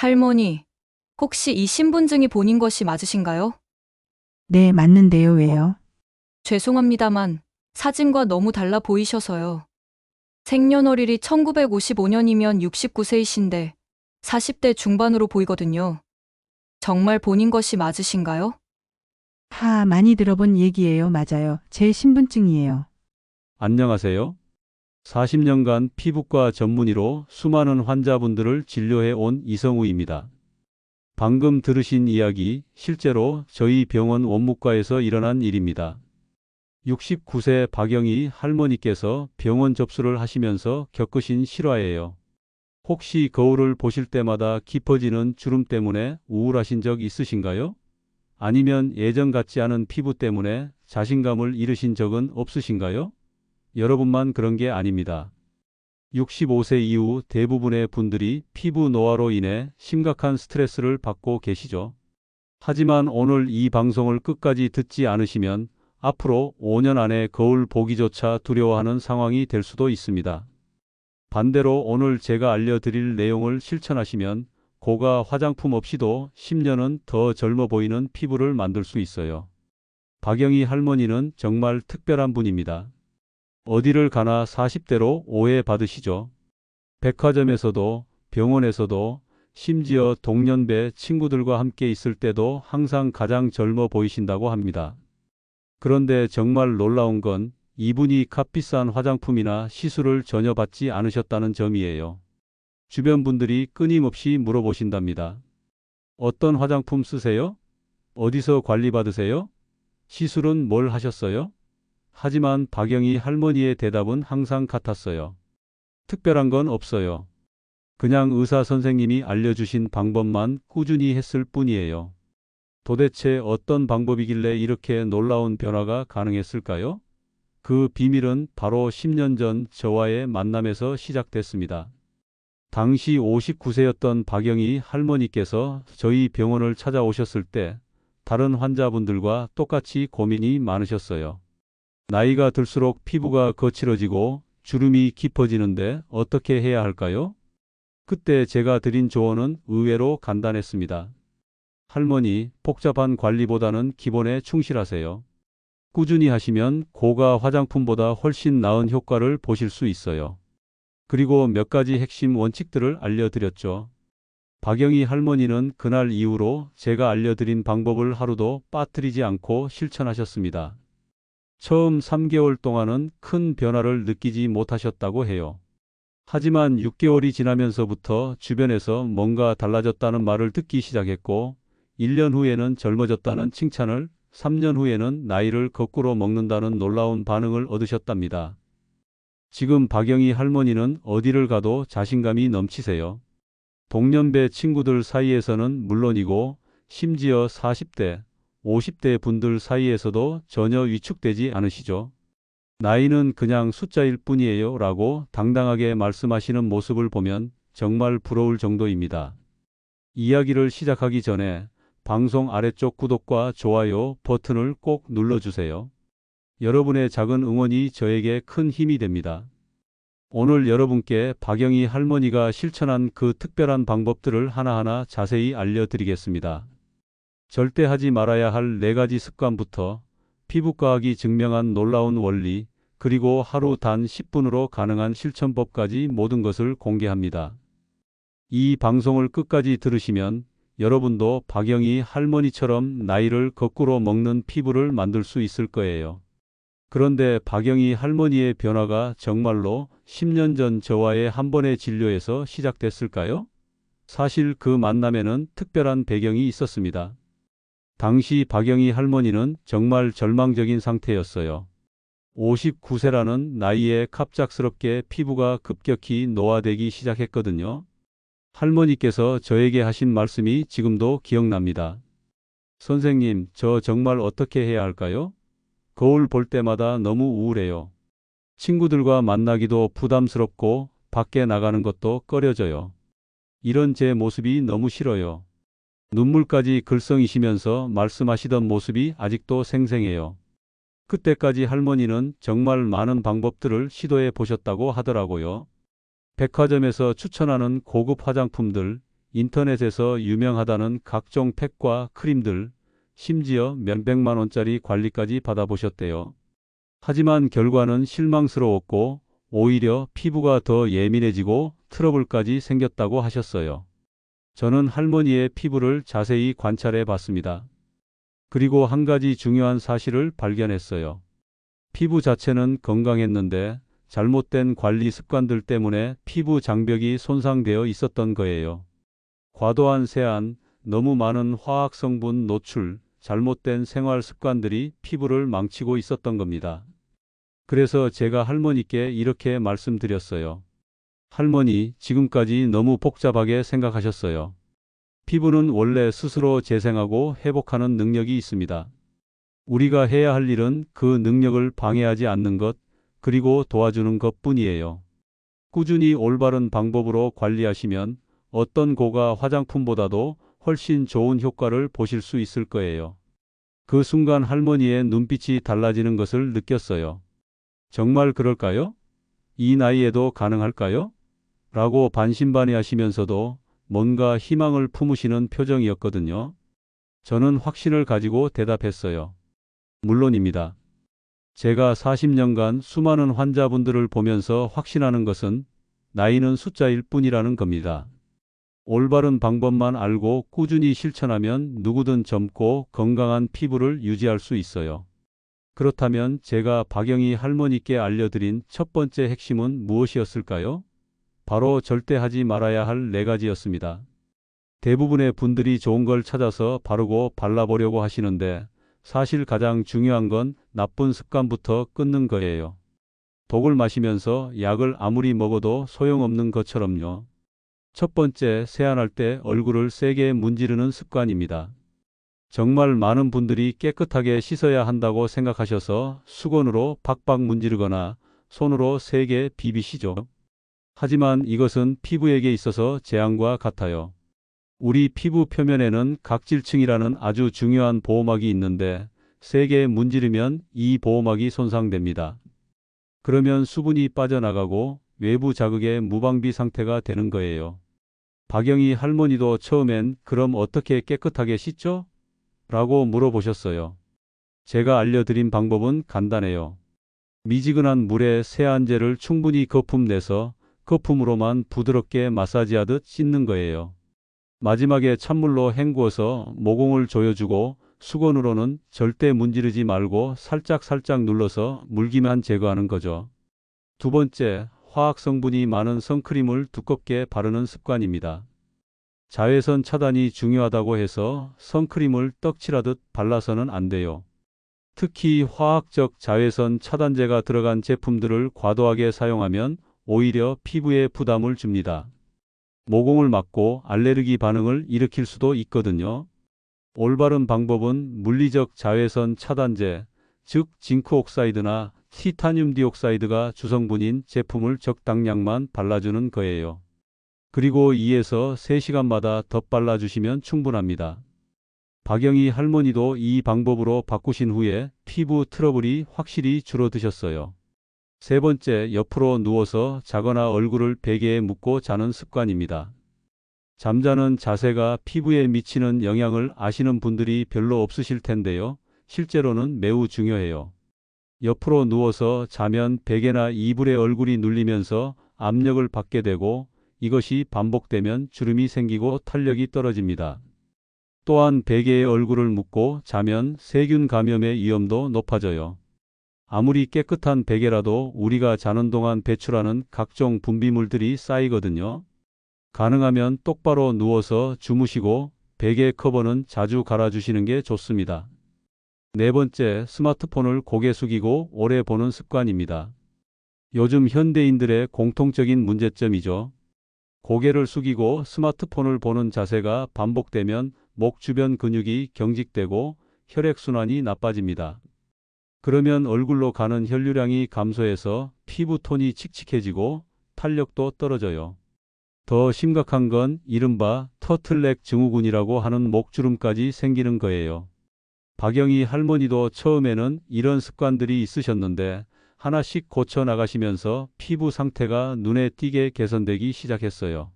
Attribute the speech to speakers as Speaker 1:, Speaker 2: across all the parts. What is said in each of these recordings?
Speaker 1: 할머니, 혹시 이 신분증이 본인 것이 맞으신가요?
Speaker 2: 네, 맞는데요. 왜요?
Speaker 1: 죄송합니다만 사진과 너무 달라 보이셔서요. 생년월일이 1955년이면 69세이신데 40대 중반으로 보이거든요. 정말 본인 것이 맞으신가요?
Speaker 2: 많이 들어본 얘기예요. 맞아요. 제 신분증이에요.
Speaker 3: 안녕하세요. 40년간 피부과 전문의로 수많은 환자분들을 진료해 온 이성우입니다. 방금 들으신 이야기, 실제로 저희 병원 원무과에서 일어난 일입니다. 69세 박영희 할머니께서 병원 접수를 하시면서 겪으신 실화예요. 혹시 거울을 보실 때마다 깊어지는 주름 때문에 우울하신 적 있으신가요? 아니면 예전 같지 않은 피부 때문에 자신감을 잃으신 적은 없으신가요? 여러분만 그런 게 아닙니다. 65세 이후 대부분의 분들이 피부 노화로 인해 심각한 스트레스를 받고 계시죠. 하지만 오늘 이 방송을 끝까지 듣지 않으시면 앞으로 5년 안에 거울 보기조차 두려워하는 상황이 될 수도 있습니다. 반대로 오늘 제가 알려드릴 내용을 실천하시면 고가 화장품 없이도 10년은 더 젊어 보이는 피부를 만들 수 있어요. 박영희 할머니는 정말 특별한 분입니다. 어디를 가나 40대로 오해받으시죠. 백화점에서도 병원에서도 심지어 동년배 친구들과 함께 있을 때도 항상 가장 젊어 보이신다고 합니다. 그런데 정말 놀라운 건 이분이 값비싼 화장품이나 시술을 전혀 받지 않으셨다는 점이에요. 주변 분들이 끊임없이 물어보신답니다. 어떤 화장품 쓰세요? 어디서 관리받으세요? 시술은 뭘 하셨어요? 하지만 박영희 할머니의 대답은 항상 같았어요. 특별한 건 없어요. 그냥 의사 선생님이 알려주신 방법만 꾸준히 했을 뿐이에요. 도대체 어떤 방법이길래 이렇게 놀라운 변화가 가능했을까요? 그 비밀은 바로 10년 전 저와의 만남에서 시작됐습니다. 당시 59세였던 박영희 할머니께서 저희 병원을 찾아오셨을 때 다른 환자분들과 똑같이 고민이 많으셨어요. 나이가 들수록 피부가 거칠어지고 주름이 깊어지는데 어떻게 해야 할까요? 그때 제가 드린 조언은 의외로 간단했습니다. 할머니, 복잡한 관리보다는 기본에 충실하세요. 꾸준히 하시면 고가 화장품보다 훨씬 나은 효과를 보실 수 있어요. 그리고 몇 가지 핵심 원칙들을 알려드렸죠. 박영희 할머니는 그날 이후로 제가 알려드린 방법을 하루도 빠뜨리지 않고 실천하셨습니다. 처음 3개월 동안은 큰 변화를 느끼지 못하셨다고 해요. 하지만 6개월이 지나면서부터 주변에서 뭔가 달라졌다는 말을 듣기 시작했고, 1년 후에는 젊어졌다는 칭찬을, 3년 후에는 나이를 거꾸로 먹는다는 놀라운 반응을 얻으셨답니다. 지금 박영희 할머니는 어디를 가도 자신감이 넘치세요. 동년배 친구들 사이에서는 물론이고 심지어 40대, 50대 분들 사이에서도 전혀 위축되지 않으시죠. 나이는 그냥 숫자일 뿐이에요 라고 당당하게 말씀하시는 모습을 보면 정말 부러울 정도입니다. 이야기를 시작하기 전에 방송 아래쪽 구독과 좋아요 버튼을 꼭 눌러주세요. 여러분의 작은 응원이 저에게 큰 힘이 됩니다. 오늘 여러분께 박영희 할머니가 실천한 그 특별한 방법들을 하나하나 자세히 알려드리겠습니다. 절대 하지 말아야 할 4가지 습관부터 피부과학이 증명한 놀라운 원리, 그리고 하루 단 10분으로 가능한 실천법까지 모든 것을 공개합니다. 이 방송을 끝까지 들으시면 여러분도 박영희 할머니처럼 나이를 거꾸로 먹는 피부를 만들 수 있을 거예요. 그런데 박영희 할머니의 변화가 정말로 10년 전 저와의 한 번의 진료에서 시작됐을까요? 사실 그 만남에는 특별한 배경이 있었습니다. 당시 박영희 할머니는 정말 절망적인 상태였어요. 59세라는 나이에 갑작스럽게 피부가 급격히 노화되기 시작했거든요. 할머니께서 저에게 하신 말씀이 지금도 기억납니다. 선생님, 저 정말 어떻게 해야 할까요? 거울 볼 때마다 너무 우울해요. 친구들과 만나기도 부담스럽고 밖에 나가는 것도 꺼려져요. 이런 제 모습이 너무 싫어요. 눈물까지 글썽이시면서 말씀하시던 모습이 아직도 생생해요. 그때까지 할머니는 정말 많은 방법들을 시도해 보셨다고 하더라고요. 백화점에서 추천하는 고급 화장품들, 인터넷에서 유명하다는 각종 팩과 크림들, 심지어 몇백만 원짜리 관리까지 받아보셨대요. 하지만 결과는 실망스러웠고 오히려 피부가 더 예민해지고 트러블까지 생겼다고 하셨어요. 저는 할머니의 피부를 자세히 관찰해 봤습니다. 그리고 한 가지 중요한 사실을 발견했어요. 피부 자체는 건강했는데 잘못된 관리 습관들 때문에 피부 장벽이 손상되어 있었던 거예요. 과도한 세안, 너무 많은 화학 성분 노출, 잘못된 생활 습관들이 피부를 망치고 있었던 겁니다. 그래서 제가 할머니께 이렇게 말씀드렸어요. 할머니, 지금까지 너무 복잡하게 생각하셨어요. 피부는 원래 스스로 재생하고 회복하는 능력이 있습니다. 우리가 해야 할 일은 그 능력을 방해하지 않는 것, 그리고 도와주는 것 뿐이에요. 꾸준히 올바른 방법으로 관리하시면 어떤 고가 화장품보다도 훨씬 좋은 효과를 보실 수 있을 거예요. 그 순간 할머니의 눈빛이 달라지는 것을 느꼈어요. 정말 그럴까요? 이 나이에도 가능할까요? 라고 반신반의하시면서도 뭔가 희망을 품으시는 표정이었거든요. 저는 확신을 가지고 대답했어요. 물론입니다. 제가 40년간 수많은 환자분들을 보면서 확신하는 것은 나이는 숫자일 뿐이라는 겁니다. 올바른 방법만 알고 꾸준히 실천하면 누구든 젊고 건강한 피부를 유지할 수 있어요. 그렇다면 제가 박영희 할머니께 알려드린 첫 번째 핵심은 무엇이었을까요? 바로 절대 하지 말아야 할 4가지였습니다. 대부분의 분들이 좋은 걸 찾아서 바르고 발라보려고 하시는데 사실 가장 중요한 건 나쁜 습관부터 끊는 거예요. 독을 마시면서 약을 아무리 먹어도 소용없는 것처럼요. 첫 번째, 세안할 때 얼굴을 세게 문지르는 습관입니다. 정말 많은 분들이 깨끗하게 씻어야 한다고 생각하셔서 수건으로 박박 문지르거나 손으로 세게 비비시죠. 하지만 이것은 피부에게 있어서 재앙과 같아요. 우리 피부 표면에는 각질층이라는 아주 중요한 보호막이 있는데 세게 문지르면 이 보호막이 손상됩니다. 그러면 수분이 빠져나가고 외부 자극의 무방비 상태가 되는 거예요. 박영희 할머니도 처음엔 그럼 어떻게 깨끗하게 씻죠? 라고 물어보셨어요. 제가 알려드린 방법은 간단해요. 미지근한 물에 세안제를 충분히 거품 내서 거품으로만 부드럽게 마사지하듯 씻는 거예요. 마지막에 찬물로 헹구어서 모공을 조여주고 수건으로는 절대 문지르지 말고 살짝 눌러서 물기만 제거하는 거죠. 두 번째, 화학 성분이 많은 선크림을 두껍게 바르는 습관입니다. 자외선 차단이 중요하다고 해서 선크림을 떡칠하듯 발라서는 안 돼요. 특히 화학적 자외선 차단제가 들어간 제품들을 과도하게 사용하면 오히려 피부에 부담을 줍니다. 모공을 막고 알레르기 반응을 일으킬 수도 있거든요. 올바른 방법은 물리적 자외선 차단제, 즉 징크옥사이드나 티타늄 디옥사이드가 주성분인 제품을 적당량만 발라주는 거예요. 그리고 2에서 3시간마다 덧발라주시면 충분합니다. 박영희 할머니도 이 방법으로 바꾸신 후에 피부 트러블이 확실히 줄어드셨어요. 세 번째, 옆으로 누워서 자거나 얼굴을 베개에 묻고 자는 습관입니다. 잠자는 자세가 피부에 미치는 영향을 아시는 분들이 별로 없으실 텐데요. 실제로는 매우 중요해요. 옆으로 누워서 자면 베개나 이불에 얼굴이 눌리면서 압력을 받게 되고 이것이 반복되면 주름이 생기고 탄력이 떨어집니다. 또한 베개에 얼굴을 묻고 자면 세균 감염의 위험도 높아져요. 아무리 깨끗한 베개라도 우리가 자는 동안 배출하는 각종 분비물들이 쌓이거든요. 가능하면 똑바로 누워서 주무시고 베개 커버는 자주 갈아주시는 게 좋습니다. 네 번째, 스마트폰을 고개 숙이고 오래 보는 습관입니다. 요즘 현대인들의 공통적인 문제점이죠. 고개를 숙이고 스마트폰을 보는 자세가 반복되면 목 주변 근육이 경직되고 혈액순환이 나빠집니다. 그러면 얼굴로 가는 혈류량이 감소해서 피부톤이 칙칙해지고 탄력도 떨어져요. 더 심각한 건 이른바 터틀넥 증후군이라고 하는 목주름까지 생기는 거예요. 박영희 할머니도 처음에는 이런 습관들이 있으셨는데 하나씩 고쳐 나가시면서 피부 상태가 눈에 띄게 개선되기 시작했어요.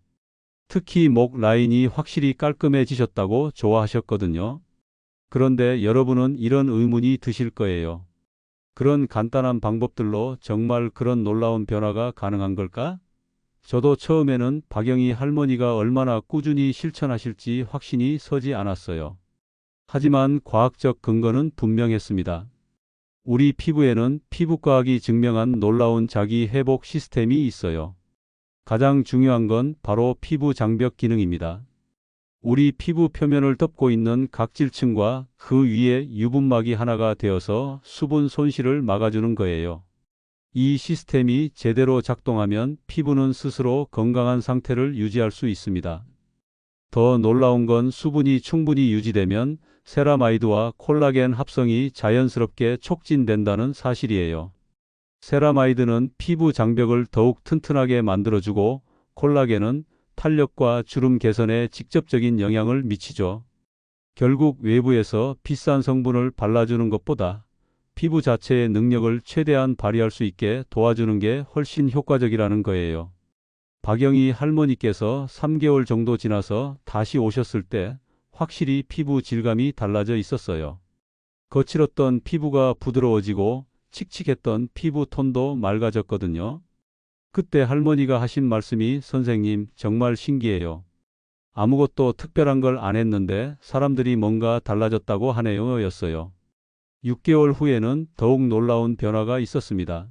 Speaker 3: 특히 목 라인이 확실히 깔끔해지셨다고 좋아하셨거든요. 그런데 여러분은 이런 의문이 드실 거예요. 그런 간단한 방법들로 정말 그런 놀라운 변화가 가능한 걸까? 저도 처음에는 박영희 할머니가 얼마나 꾸준히 실천하실지 확신이 서지 않았어요. 하지만 과학적 근거는 분명했습니다. 우리 피부에는 피부과학이 증명한 놀라운 자기 회복 시스템이 있어요. 가장 중요한 건 바로 피부 장벽 기능입니다. 우리 피부 표면을 덮고 있는 각질층과 그 위에 유분막이 하나가 되어서 수분 손실을 막아주는 거예요. 이 시스템이 제대로 작동하면 피부는 스스로 건강한 상태를 유지할 수 있습니다. 더 놀라운 건 수분이 충분히 유지되면 세라마이드와 콜라겐 합성이 자연스럽게 촉진된다는 사실이에요. 세라마이드는 피부 장벽을 더욱 튼튼하게 만들어주고 콜라겐은 탄력과 주름 개선에 직접적인 영향을 미치죠. 결국 외부에서 비싼 성분을 발라주는 것보다 피부 자체의 능력을 최대한 발휘할 수 있게 도와주는 게 훨씬 효과적이라는 거예요. 박영희 할머니께서 3개월 정도 지나서 다시 오셨을 때 확실히 피부 질감이 달라져 있었어요. 거칠었던 피부가 부드러워지고 칙칙했던 피부 톤도 맑아졌거든요. 그때 할머니가 하신 말씀이 선생님 정말 신기해요. 아무것도 특별한 걸 안 했는데 사람들이 뭔가 달라졌다고 하네요 였어요. 6개월 후에는 더욱 놀라운 변화가 있었습니다.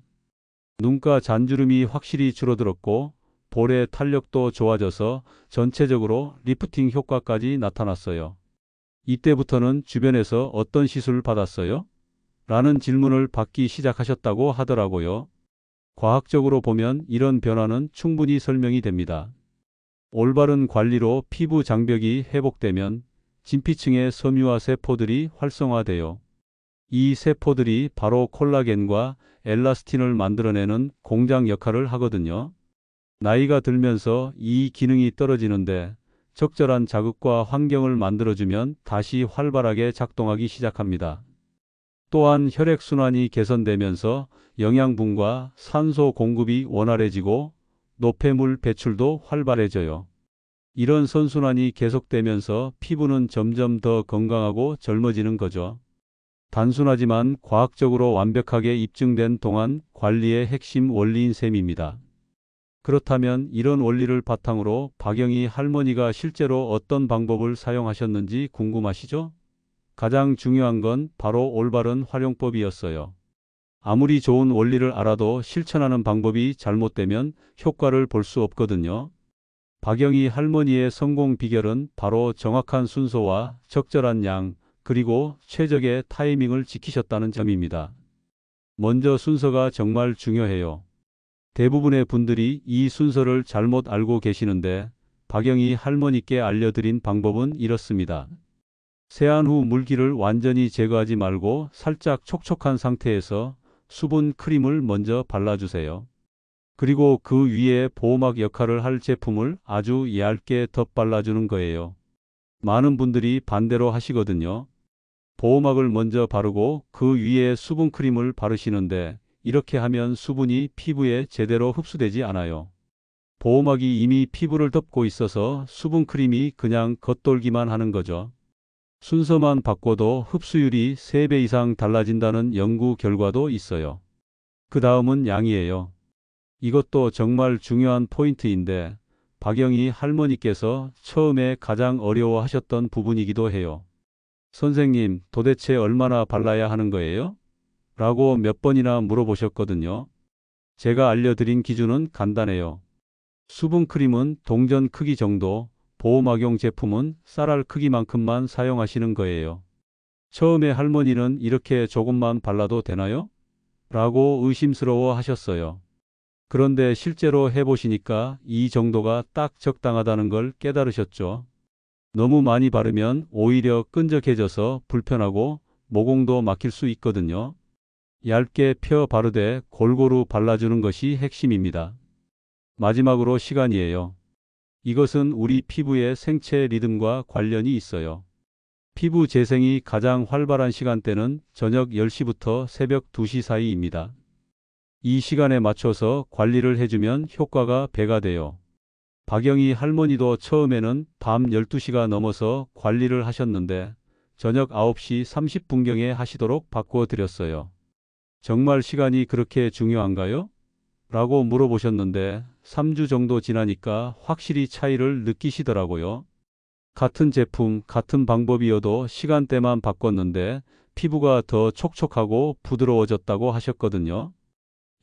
Speaker 3: 눈가 잔주름이 확실히 줄어들었고 볼의 탄력도 좋아져서 전체적으로 리프팅 효과까지 나타났어요. 이때부터는 주변에서 어떤 시술을 받았어요? 라는 질문을 받기 시작하셨다고 하더라고요. 과학적으로 보면 이런 변화는 충분히 설명이 됩니다. 올바른 관리로 피부 장벽이 회복되면 진피층의 섬유화 세포들이 활성화돼요. 이 세포들이 바로 콜라겐과 엘라스틴을 만들어내는 공장 역할을 하거든요. 나이가 들면서 이 기능이 떨어지는데 적절한 자극과 환경을 만들어주면 다시 활발하게 작동하기 시작합니다. 또한 혈액순환이 개선되면서 영양분과 산소 공급이 원활해지고 노폐물 배출도 활발해져요. 이런 선순환이 계속되면서 피부는 점점 더 건강하고 젊어지는 거죠. 단순하지만 과학적으로 완벽하게 입증된 동안 관리의 핵심 원리인 셈입니다. 그렇다면 이런 원리를 바탕으로 박영희 할머니가 실제로 어떤 방법을 사용하셨는지 궁금하시죠? 가장 중요한 건 바로 올바른 활용법이었어요. 아무리 좋은 원리를 알아도 실천하는 방법이 잘못되면 효과를 볼 수 없거든요. 박영희 할머니의 성공 비결은 바로 정확한 순서와 적절한 양, 그리고 최적의 타이밍을 지키셨다는 점입니다. 먼저 순서가 정말 중요해요. 대부분의 분들이 이 순서를 잘못 알고 계시는데 박영희 할머니께 알려드린 방법은 이렇습니다. 세안 후 물기를 완전히 제거하지 말고 살짝 촉촉한 상태에서 수분 크림을 먼저 발라주세요. 그리고 그 위에 보호막 역할을 할 제품을 아주 얇게 덧발라주는 거예요. 많은 분들이 반대로 하시거든요. 보호막을 먼저 바르고 그 위에 수분 크림을 바르시는데 이렇게 하면 수분이 피부에 제대로 흡수되지 않아요. 보호막이 이미 피부를 덮고 있어서 수분 크림이 그냥 겉돌기만 하는 거죠. 순서만 바꿔도 흡수율이 3배 이상 달라진다는 연구 결과도 있어요. 그 다음은 양이에요. 이것도 정말 중요한 포인트인데 박영희 할머니께서 처음에 가장 어려워하셨던 부분이기도 해요. 선생님, 도대체 얼마나 발라야 하는 거예요? 라고 몇 번이나 물어보셨거든요. 제가 알려드린 기준은 간단해요. 수분크림은 동전 크기 정도, 보호막용 제품은 쌀알 크기만큼만 사용하시는 거예요. 처음에 할머니는 이렇게 조금만 발라도 되나요? 라고 의심스러워 하셨어요. 그런데 실제로 해보시니까 이 정도가 딱 적당하다는 걸 깨달으셨죠. 너무 많이 바르면 오히려 끈적해져서 불편하고 모공도 막힐 수 있거든요. 얇게 펴 바르되 골고루 발라주는 것이 핵심입니다. 마지막으로 시간이에요. 이것은 우리 피부의 생체 리듬과 관련이 있어요. 피부 재생이 가장 활발한 시간대는 저녁 10시부터 새벽 2시 사이입니다. 이 시간에 맞춰서 관리를 해주면 효과가 배가 돼요. 박영희 할머니도 처음에는 밤 12시가 넘어서 관리를 하셨는데 저녁 9시 30분경에 하시도록 바꿔드렸어요. 정말 시간이 그렇게 중요한가요? 라고 물어보셨는데 3주 정도 지나니까 확실히 차이를 느끼시더라고요. 같은 제품, 같은 방법이어도 시간대만 바꿨는데 피부가 더 촉촉하고 부드러워졌다고 하셨거든요.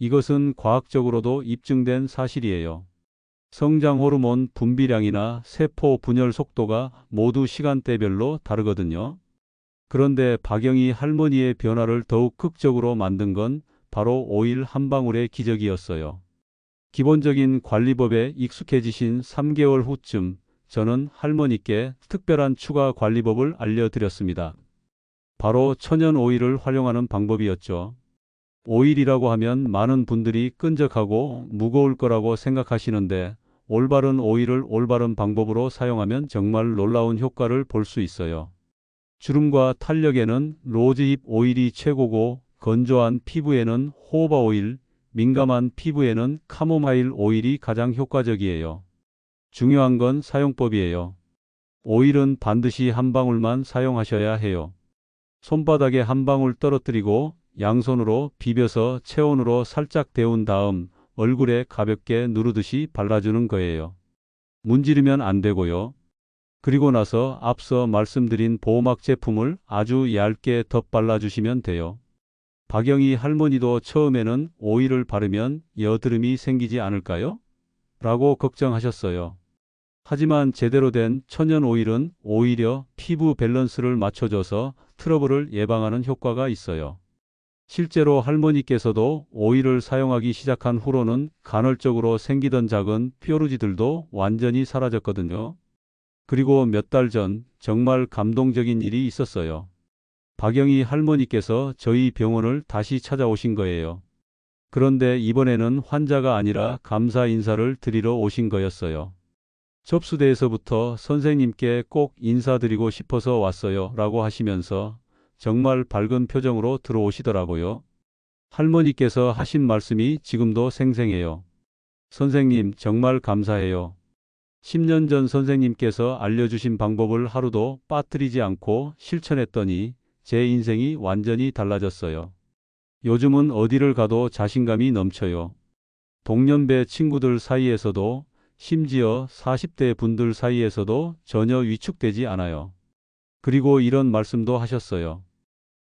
Speaker 3: 이것은 과학적으로도 입증된 사실이에요. 성장 호르몬 분비량이나 세포 분열 속도가 모두 시간대별로 다르거든요. 그런데 박영희 할머니의 변화를 더욱 극적으로 만든 건 바로 오일 한 방울의 기적이었어요. 기본적인 관리법에 익숙해지신 3개월 후쯤 저는 할머니께 특별한 추가 관리법을 알려드렸습니다. 바로 천연 오일을 활용하는 방법이었죠. 오일이라고 하면 많은 분들이 끈적하고 무거울 거라고 생각하시는데 올바른 오일을 올바른 방법으로 사용하면 정말 놀라운 효과를 볼 수 있어요. 주름과 탄력에는 로즈힙 오일이 최고고 건조한 피부에는 호호바 오일, 민감한 피부에는 카모마일 오일이 가장 효과적이에요. 중요한 건 사용법이에요. 오일은 반드시 한 방울만 사용하셔야 해요. 손바닥에 한 방울 떨어뜨리고 양손으로 비벼서 체온으로 살짝 데운 다음 얼굴에 가볍게 누르듯이 발라주는 거예요. 문지르면 안 되고요. 그리고 나서 앞서 말씀드린 보호막 제품을 아주 얇게 덧발라주시면 돼요. 박영희 할머니도 처음에는 오일을 바르면 여드름이 생기지 않을까요? 라고 걱정하셨어요. 하지만 제대로 된 천연 오일은 오히려 피부 밸런스를 맞춰줘서 트러블을 예방하는 효과가 있어요. 실제로 할머니께서도 오일을 사용하기 시작한 후로는 간헐적으로 생기던 작은 뾰루지들도 완전히 사라졌거든요. 그리고 몇 달 전 정말 감동적인 일이 있었어요. 박영희 할머니께서 저희 병원을 다시 찾아오신 거예요. 그런데 이번에는 환자가 아니라 감사 인사를 드리러 오신 거였어요. 접수대에서부터 선생님께 꼭 인사드리고 싶어서 왔어요 라고 하시면서 정말 밝은 표정으로 들어오시더라고요. 할머니께서 하신 말씀이 지금도 생생해요. 선생님 정말 감사해요. 10년 전 선생님께서 알려주신 방법을 하루도 빠뜨리지 않고 실천했더니 제 인생이 완전히 달라졌어요. 요즘은 어디를 가도 자신감이 넘쳐요. 동년배 친구들 사이에서도 심지어 40대 분들 사이에서도 전혀 위축되지 않아요. 그리고 이런 말씀도 하셨어요.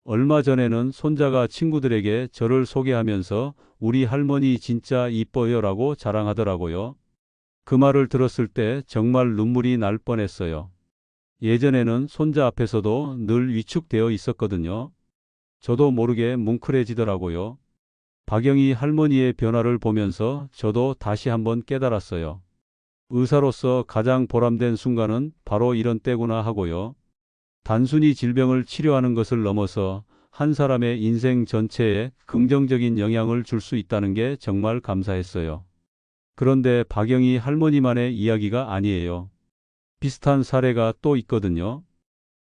Speaker 3: 얼마 전에는 손자가 친구들에게 저를 소개하면서 우리 할머니 진짜 이뻐요 라고 자랑하더라고요. 그 말을 들었을 때 정말 눈물이 날 뻔했어요. 예전에는 손자 앞에서도 늘 위축되어 있었거든요. 저도 모르게 뭉클해지더라고요. 박영희 할머니의 변화를 보면서 저도 다시 한번 깨달았어요. 의사로서 가장 보람된 순간은 바로 이런 때구나 하고요. 단순히 질병을 치료하는 것을 넘어서 한 사람의 인생 전체에 긍정적인 영향을 줄 수 있다는 게 정말 감사했어요. 그런데 박영희 할머니만의 이야기가 아니에요. 비슷한 사례가 또 있거든요.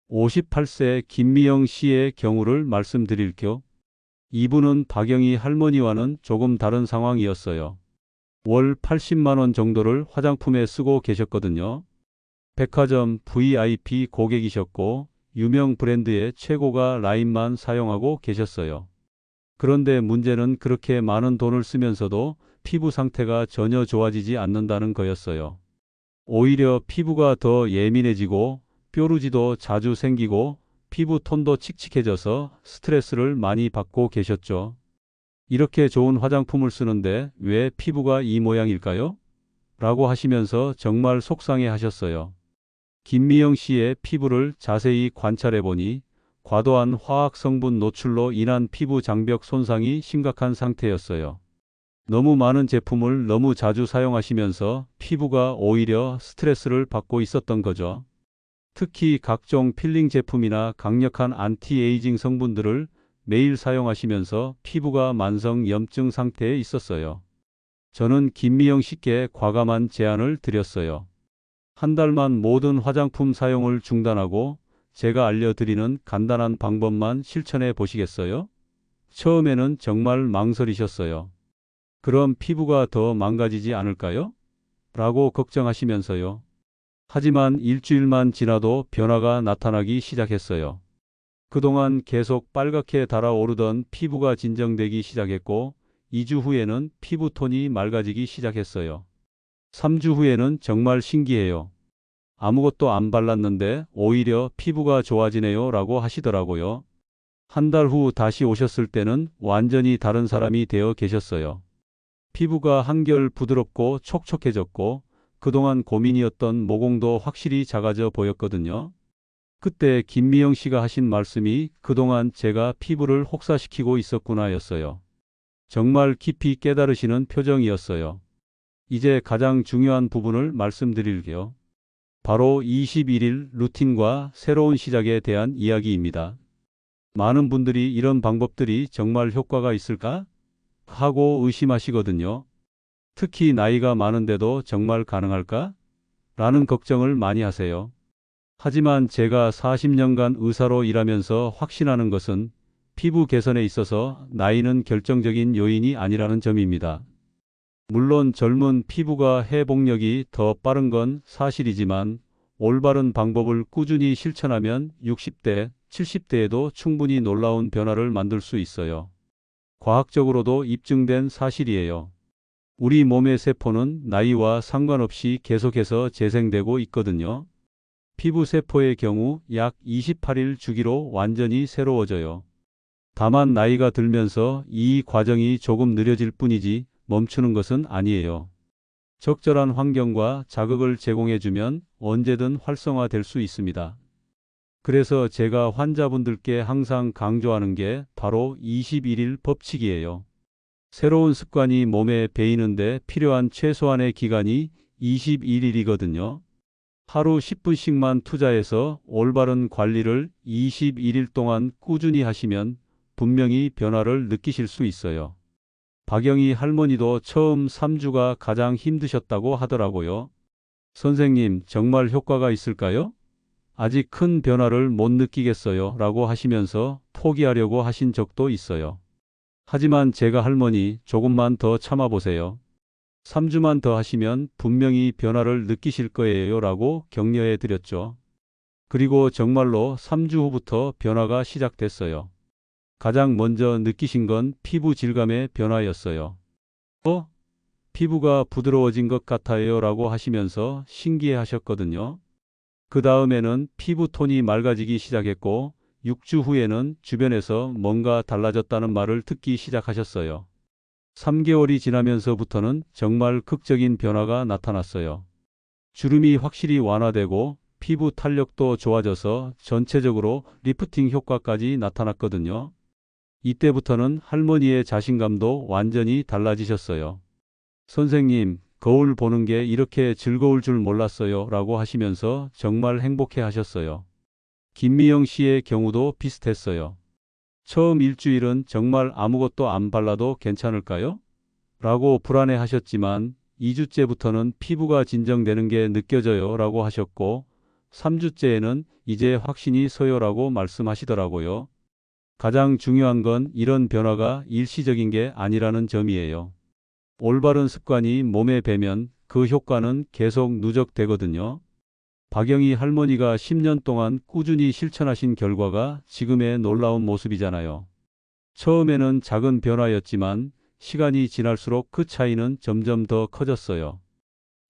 Speaker 3: 58세 김미영 씨의 경우를 말씀드릴게요. 이분은 박영희 할머니와는 조금 다른 상황이었어요. 월 80만 원 정도를 화장품에 쓰고 계셨거든요. 백화점 VIP 고객이셨고 유명 브랜드의 최고가 라인만 사용하고 계셨어요. 그런데 문제는 그렇게 많은 돈을 쓰면서도 피부 상태가 전혀 좋아지지 않는다는 거였어요. 오히려 피부가 더 예민해지고 뾰루지도 자주 생기고 피부 톤도 칙칙해져서 스트레스를 많이 받고 계셨죠. 이렇게 좋은 화장품을 쓰는데 왜 피부가 이 모양일까요? 라고 하시면서 정말 속상해 하셨어요. 김미영 씨의 피부를 자세히 관찰해 보니 과도한 화학 성분 노출로 인한 피부 장벽 손상이 심각한 상태였어요. 너무 많은 제품을 너무 자주 사용하시면서 피부가 오히려 스트레스를 받고 있었던 거죠. 특히 각종 필링 제품이나 강력한 안티에이징 성분들을 매일 사용하시면서 피부가 만성 염증 상태에 있었어요. 저는 김미영 씨께 과감한 제안을 드렸어요. 한 달만 모든 화장품 사용을 중단하고 제가 알려드리는 간단한 방법만 실천해 보시겠어요? 처음에는 정말 망설이셨어요. 그럼 피부가 더 망가지지 않을까요? 라고 걱정하시면서요. 하지만 일주일만 지나도 변화가 나타나기 시작했어요. 그동안 계속 빨갛게 달아오르던 피부가 진정되기 시작했고 2주 후에는 피부톤이 맑아지기 시작했어요. 3주 후에는 정말 신기해요. 아무것도 안 발랐는데 오히려 피부가 좋아지네요 라고 하시더라고요. 한 달 후 다시 오셨을 때는 완전히 다른 사람이 되어 계셨어요. 피부가 한결 부드럽고 촉촉해졌고 그동안 고민이었던 모공도 확실히 작아져 보였거든요. 그때 김미영 씨가 하신 말씀이 그동안 제가 피부를 혹사시키고 있었구나였어요. 정말 깊이 깨달으시는 표정이었어요. 이제 가장 중요한 부분을 말씀드릴게요. 바로 21일 루틴과 새로운 시작에 대한 이야기입니다. 많은 분들이 이런 방법들이 정말 효과가 있을까? 하고 의심하시거든요. 특히 나이가 많은데도 정말 가능할까? 라는 걱정을 많이 하세요. 하지만 제가 40년간 의사로 일하면서 확신하는 것은 피부 개선에 있어서 나이는 결정적인 요인이 아니라는 점입니다. 물론 젊은 피부가 회복력이 더 빠른 건 사실이지만 올바른 방법을 꾸준히 실천하면 60대, 70대에도 충분히 놀라운 변화를 만들 수 있어요. 과학적으로도 입증된 사실이에요. 우리 몸의 세포는 나이와 상관없이 계속해서 재생되고 있거든요. 피부 세포의 경우 약 28일 주기로 완전히 새로워져요. 다만 나이가 들면서 이 과정이 조금 느려질 뿐이지 멈추는 것은 아니에요. 적절한 환경과 자극을 제공해주면 언제든 활성화될 수 있습니다. 그래서 제가 환자분들께 항상 강조하는 게 바로 21일 법칙이에요. 새로운 습관이 몸에 배이는데 필요한 최소한의 기간이 21일이거든요. 하루 10분씩만 투자해서 올바른 관리를 21일 동안 꾸준히 하시면 분명히 변화를 느끼실 수 있어요. 박영희 할머니도 처음 3주가 가장 힘드셨다고 하더라고요. 선생님, 정말 효과가 있을까요? 아직 큰 변화를 못 느끼겠어요 라고 하시면서 포기하려고 하신 적도 있어요. 하지만 제가 할머니, 조금만 더 참아보세요. 3주만 더 하시면 분명히 변화를 느끼실 거예요 라고 격려해 드렸죠. 그리고 정말로 3주 후부터 변화가 시작됐어요. 가장 먼저 느끼신 건 피부 질감의 변화였어요. 피부가 부드러워진 것 같아요 라고 하시면서 신기해 하셨거든요. 그 다음에는 피부 톤이 맑아지기 시작했고 6주 후에는 주변에서 뭔가 달라졌다는 말을 듣기 시작하셨어요. 3개월이 지나면서부터는 정말 극적인 변화가 나타났어요. 주름이 확실히 완화되고 피부 탄력도 좋아져서 전체적으로 리프팅 효과까지 나타났거든요. 이때부터는 할머니의 자신감도 완전히 달라지셨어요. 선생님, 거울 보는 게 이렇게 즐거울 줄 몰랐어요 라고 하시면서 정말 행복해 하셨어요. 김미영 씨의 경우도 비슷했어요. 처음 일주일은 정말 아무것도 안 발라도 괜찮을까요? 라고 불안해 하셨지만 2주째부터는 피부가 진정되는 게 느껴져요 라고 하셨고 3주째에는 이제 확신이 서요 라고 말씀하시더라고요. 가장 중요한 건 이런 변화가 일시적인 게 아니라는 점이에요. 올바른 습관이 몸에 배면 그 효과는 계속 누적되거든요. 박영희 할머니가 10년 동안 꾸준히 실천하신 결과가 지금의 놀라운 모습이잖아요. 처음에는 작은 변화였지만 시간이 지날수록 그 차이는 점점 더 커졌어요.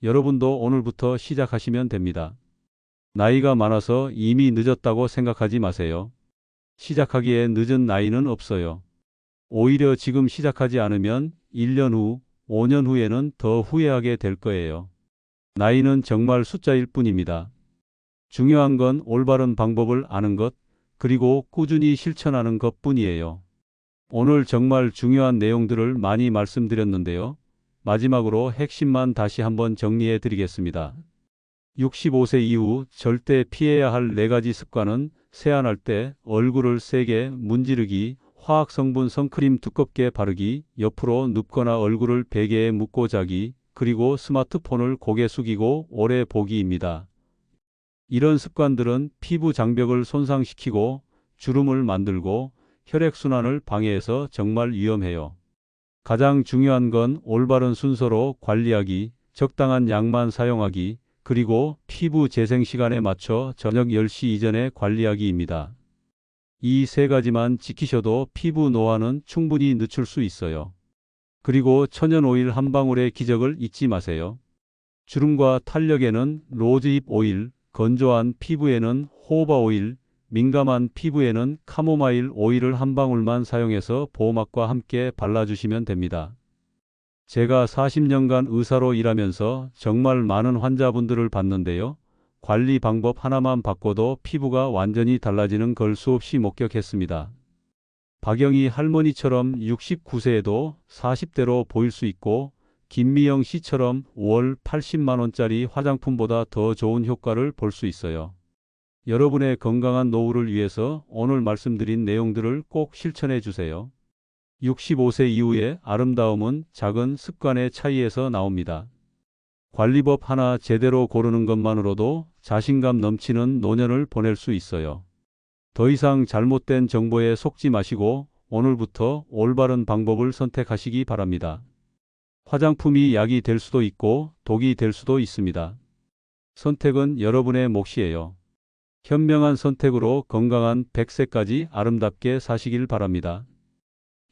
Speaker 3: 여러분도 오늘부터 시작하시면 됩니다. 나이가 많아서 이미 늦었다고 생각하지 마세요. 시작하기에 늦은 나이는 없어요. 오히려 지금 시작하지 않으면 1년 후, 5년 후에는 더 후회하게 될 거예요. 나이는 정말 숫자일 뿐입니다. 중요한 건 올바른 방법을 아는 것, 그리고 꾸준히 실천하는 것뿐이에요. 오늘 정말 중요한 내용들을 많이 말씀드렸는데요. 마지막으로 핵심만 다시 한번 정리해 드리겠습니다. 65세 이후 절대 피해야 할 4가지 습관은 세안할 때 얼굴을 세게 문지르기, 화학성분 선크림 두껍게 바르기, 옆으로 눕거나 얼굴을 베개에 묻고 자기, 그리고 스마트폰을 고개 숙이고 오래 보기입니다. 이런 습관들은 피부 장벽을 손상시키고 주름을 만들고 혈액순환을 방해해서 정말 위험해요. 가장 중요한 건 올바른 순서로 관리하기, 적당한 양만 사용하기, 그리고 피부 재생 시간에 맞춰 저녁 10시 이전에 관리하기입니다. 이 세 가지만 지키셔도 피부 노화는 충분히 늦출 수 있어요. 그리고 천연 오일 한 방울의 기적을 잊지 마세요. 주름과 탄력에는 로즈잎 오일, 건조한 피부에는 호호바 오일, 민감한 피부에는 카모마일 오일을 한 방울만 사용해서 보호막과 함께 발라주시면 됩니다. 제가 40년간 의사로 일하면서 정말 많은 환자분들을 봤는데요. 관리 방법 하나만 바꿔도 피부가 완전히 달라지는 걸 수없이 목격했습니다. 박영희 할머니처럼 69세에도 40대로 보일 수 있고, 김미영 씨처럼 월 80만 원짜리 화장품보다 더 좋은 효과를 볼 수 있어요. 여러분의 건강한 노후를 위해서 오늘 말씀드린 내용들을 꼭 실천해 주세요. 65세 이후의 아름다움은 작은 습관의 차이에서 나옵니다. 관리법 하나 제대로 고르는 것만으로도 자신감 넘치는 노년을 보낼 수 있어요. 더 이상 잘못된 정보에 속지 마시고 오늘부터 올바른 방법을 선택하시기 바랍니다. 화장품이 약이 될 수도 있고 독이 될 수도 있습니다. 선택은 여러분의 몫이에요. 현명한 선택으로 건강한 100세까지 아름답게 사시길 바랍니다.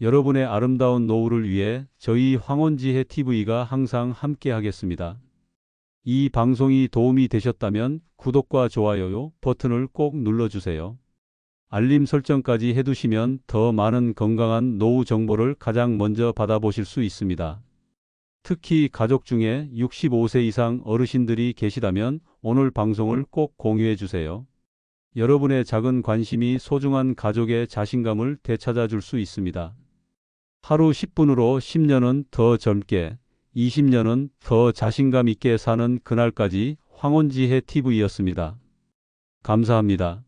Speaker 3: 여러분의 아름다운 노후를 위해 저희 황혼지혜 TV가 항상 함께 하겠습니다. 이 방송이 도움이 되셨다면 구독과 좋아요 버튼을 꼭 눌러주세요. 알림 설정까지 해두시면 더 많은 건강한 노후 정보를 가장 먼저 받아보실 수 있습니다. 특히 가족 중에 65세 이상 어르신들이 계시다면 오늘 방송을 꼭 공유해 주세요. 여러분의 작은 관심이 소중한 가족의 자신감을 되찾아 줄 수 있습니다. 하루 10분으로 10년은 더 젊게, 20년은 더 자신감 있게 사는 그날까지 황혼지혜 TV였습니다. 감사합니다.